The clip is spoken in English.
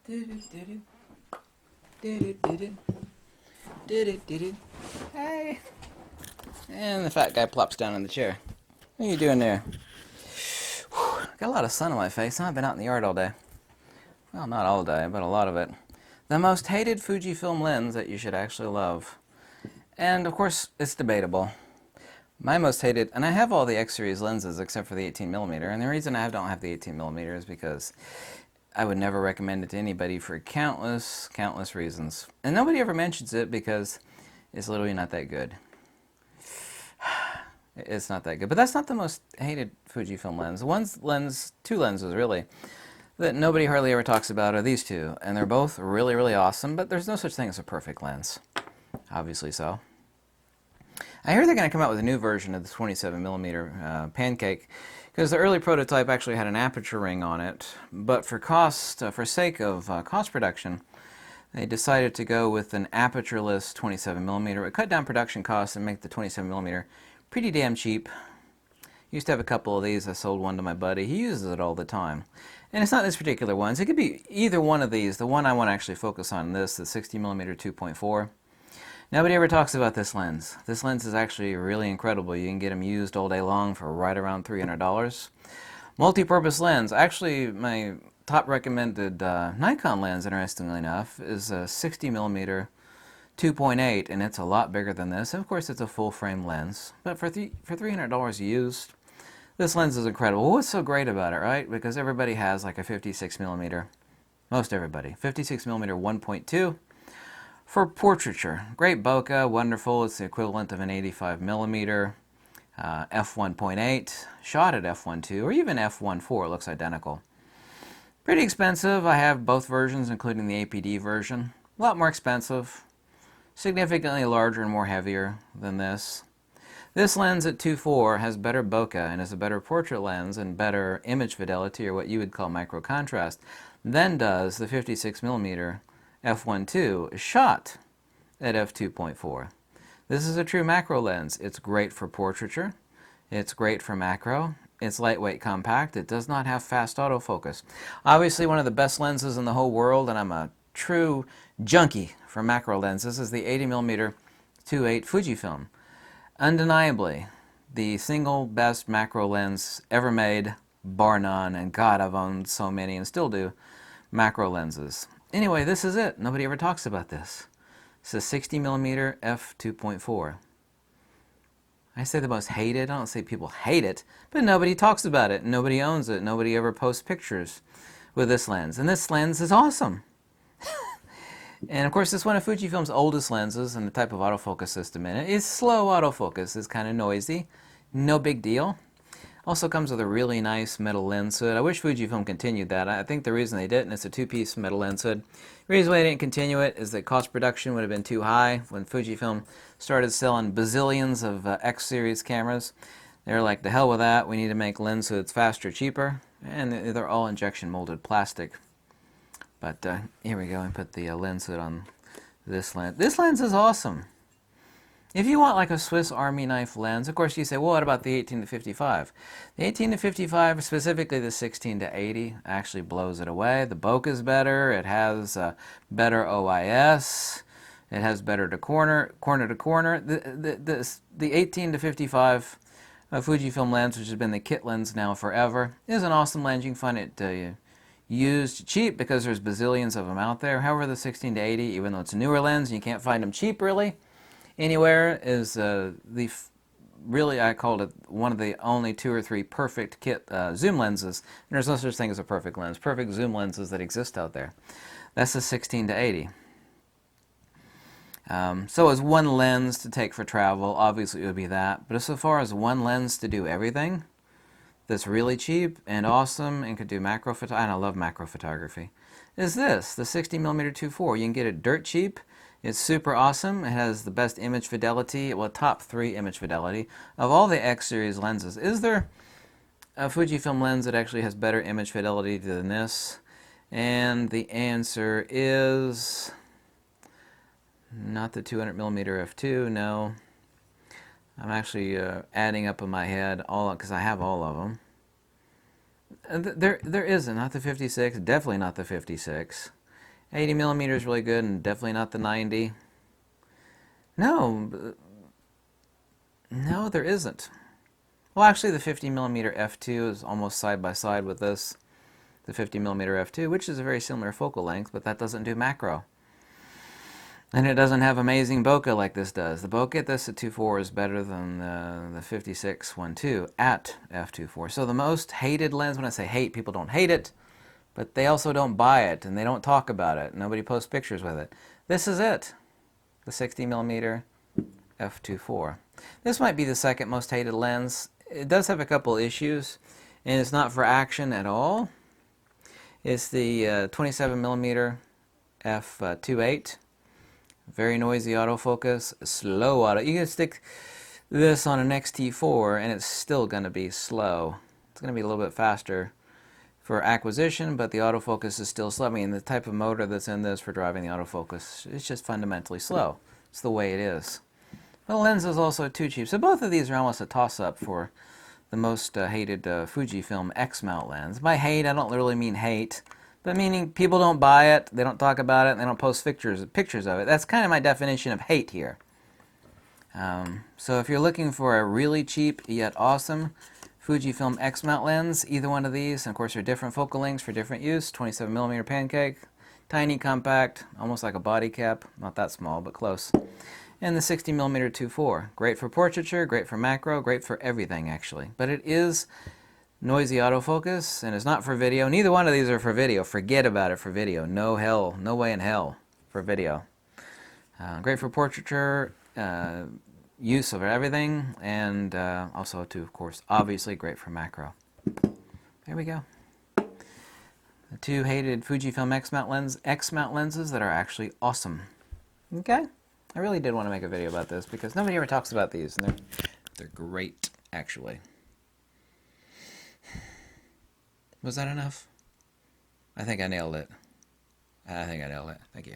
Hey. And the fat guy plops down in the chair. What are you doing there? Whew, got a lot of sun on my face. I've been out in the yard all day. Well, not all day, but a lot of it. The most hated Fujifilm lens that you should actually love. And of course, it's debatable. My most hated, and I have all the X-series lenses except for the 18mm, and the reason I don't have the 18mm is because I would never recommend it to anybody for countless reasons. And nobody ever mentions it because it's literally not that good. It's not that good. But that's not the most hated Fujifilm lens. Two lenses really, that nobody hardly ever talks about are these two. And they're both really awesome, but there's no such thing as a perfect lens. Obviously so. I hear they're going to come out with a new version of the 27mm Pancake, because the early prototype actually had an aperture ring on it, but for sake of cost reduction, they decided to go with an apertureless 27mm. It cut down production costs and make the 27mm pretty damn cheap. Used to have a couple of these. I sold one to my buddy. He uses it all the time. And it's not this particular one. It could be either one of these. The one I want to actually focus on the 60mm 2.4. Nobody ever talks about this lens. This lens is actually really incredible. You can get them used all day long for right around $300. Multi-purpose lens. Actually, my top recommended Nikon lens, interestingly enough, is a 60mm 2.8, and it's a lot bigger than this. Of course, it's a full-frame lens, but for $300 used, this lens is incredible. What's so great about it, right? Because everybody has like a 56mm, most everybody, 56mm 1.2. For portraiture, great bokeh, wonderful. It's the equivalent of an 85mm f1.8, shot at f1.2, or even f1.4. It looks identical. Pretty expensive. I have both versions, including the APD version. A lot more expensive, significantly larger and more heavier than this. This lens at 2.4 has better bokeh and is a better portrait lens and better image fidelity, or what you would call micro contrast, than does the 56mm f1.2 shot at f2.4. This is a true macro lens. It's great for portraiture. It's great for macro. It's lightweight, compact. It does not have fast autofocus. Obviously one of the best lenses in the whole world, and I'm a true junkie for macro lenses, is the 80mm 2.8 Fujifilm. Undeniably the single best macro lens ever made, bar none, and God, I've owned so many and still do macro lenses. Anyway, this is it. Nobody ever talks about this. It's a 60mm f2.4. I say the most hated. I don't say people hate it, but nobody talks about it. Nobody owns it. Nobody ever posts pictures with this lens. And this lens is awesome. And of course, it's one of Fujifilm's oldest lenses, and the type of autofocus system in it is slow autofocus. It's kind of noisy. No big deal. Also comes with a really nice metal lens hood. I wish Fujifilm continued that. I think the reason they didn't, it's a two-piece metal lens hood. The reason why they didn't continue it is that cost production would have been too high. When Fujifilm started selling bazillions of X-series cameras, they were like, the hell with that, we need to make lens hoods faster, cheaper, and they're all injection molded plastic. But here we go, and put the lens hood on this lens. This lens is awesome. If you want like a Swiss Army knife lens, of course you say, well, what about the 18-55? The 18-55, specifically the 16-80, actually blows it away. The bokeh is better. It has better OIS. It has better corner to corner. The 18-55 Fujifilm lens, which has been the kit lens now forever, is an awesome lens. You can find it used cheap because there's bazillions of them out there. However, the 16-80, even though it's a newer lens, you can't find them cheap really anywhere, is really, I called it one of the only 2 or 3 perfect kit zoom lenses. And there's no such thing as a perfect lens. Perfect zoom lenses that exist out there. That's the 16-80. So as one lens to take for travel, obviously it would be that. But so far as one lens to do everything, that's really cheap and awesome and could do macro photography, and I love macro photography, is this, the 60mm 2.4. You can get it dirt cheap. It's super awesome. It has the best image fidelity, well, top 3 image fidelity of all the X-series lenses. Is there a Fujifilm lens that actually has better image fidelity than this? And the answer is not the 200mm f2, no. I'm actually adding up in my head all because I have all of them. There isn't, not the 56, definitely not the 56. 80mm is really good, and definitely not the 90. No, no, there isn't. Well, actually, the 50mm f2 is almost side by side with this, the 50mm f2, which is a very similar focal length, but that doesn't do macro. And it doesn't have amazing bokeh like this does. The bokeh at this at 2.4 is better than the 56-1.2 at f2.4. So the most hated lens, when I say hate, people don't hate it, but they also don't buy it, and they don't talk about it. Nobody posts pictures with it. This is it, the 60mm f2.4. This might be the second most hated lens. It does have a couple issues, and it's not for action at all. It's the 27mm f2.8. Very noisy autofocus, slow auto. You can stick this on an XT4 and it's still going to be slow. It's going to be a little bit faster for acquisition, but the autofocus is still slow. I mean, the type of motor that's in this for driving the autofocus is just fundamentally slow. It's the way it is. The lens is also too cheap. So both of these are almost a toss-up for the most hated Fujifilm X-mount lens. By hate, I don't literally mean hate, but meaning people don't buy it, they don't talk about it, and they don't post pictures of it. That's kind of my definition of hate here. So if you're looking for a really cheap yet awesome Fujifilm X-mount lens, either one of these, and of course they're different focal lengths for different use, 27mm Pancake, tiny, compact, almost like a body cap, not that small, but close. And the 60mm 2.4, great for portraiture, great for macro, great for everything actually. But it is noisy autofocus, and it's not for video. Neither one of these are for video. Forget about it for video. No hell, no way in hell for video. Great for portraiture, use of everything, and also, too, of course, obviously great for macro. There we go. The two hated Fujifilm X-mount lenses that are actually awesome. Okay? I really did want to make a video about this because nobody ever talks about these, and they're great, actually. Was that enough? I think I nailed it. Thank you.